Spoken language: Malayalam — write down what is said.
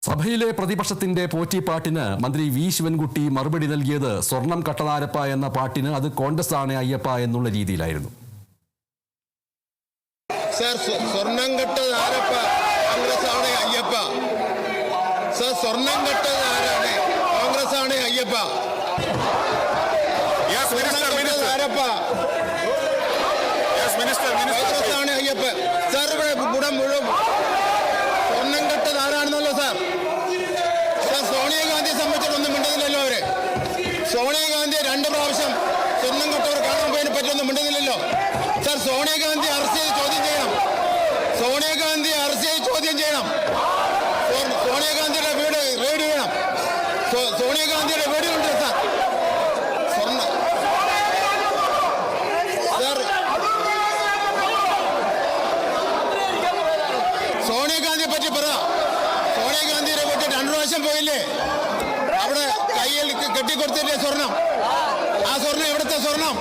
സഭയിലെ പ്രതിപക്ഷത്തിന്റെ പോറ്റിപ്പാട്ടിന് മന്ത്രി വി ശിവൻകുട്ടി മറുപടി നൽകിയത് സ്വർണം കട്ടനാരപ്പ എന്ന പാട്ടിന് അത് കോൺഗ്രസ് ആണ് അയ്യപ്പ എന്നുള്ള രീതിയിലായിരുന്നു. സർ, സ്വർണം കട്ടനാരപ്പ കോൺഗ്രസ് ആണ് അയ്യപ്പ. സർ, സ്വർണം കട്ടനാരാണ് കോൺഗ്രസ് ആണ് അയ്യപ്പ. കോൺഗ്രസ് ആണ് അയ്യപ്പ. സർ, ഇവിടെ മുഴുവൻ സ്വർണം കട്ടനാരാണെന്നല്ലോ സാർ. സോണിയാഗാന്ധിയെ സംബന്ധിച്ചിട്ടൊന്നും മിണ്ടുന്നില്ലല്ലോ അവര്. സോണിയാഗാന്ധി 2 പ്രാവശ്യം സ്വർണം കെട്ടവർ കാണാൻ പോയതിനെ പറ്റിയൊന്നും മിണ്ടുന്നില്ലല്ലോ സാർ. സോണിയാഗാന്ധി അറസ്റ്റ് ചെയ്ത് ചോദ്യം ചെയ്യണം. സോണിയാഗാന്ധി അറസ്റ്റ് ചെയ്ത് ചോദ്യം ചെയ്യണം. സോണിയാഗാന്ധിയുടെ വീട് റെയ്ഡ് ചെയ്യണം. സോണിയാഗാന്ധിയുടെ വീടുകളുണ്ട് സാർ. സ്വർണം സാർ, സോണിയാഗാന്ധിയെ പറ്റി പറ. സോണിയാഗാന്ധിയുടെ വീട്ടിൽ 2 പ്രാവശ്യം പോയില്ലേ? അവിടെ കയ്യിൽ കെട്ടിക്കൊടുത്തില്ലേ സ്വർണം? ആ സ്വർണം എവിടുത്തെ സ്വർണം?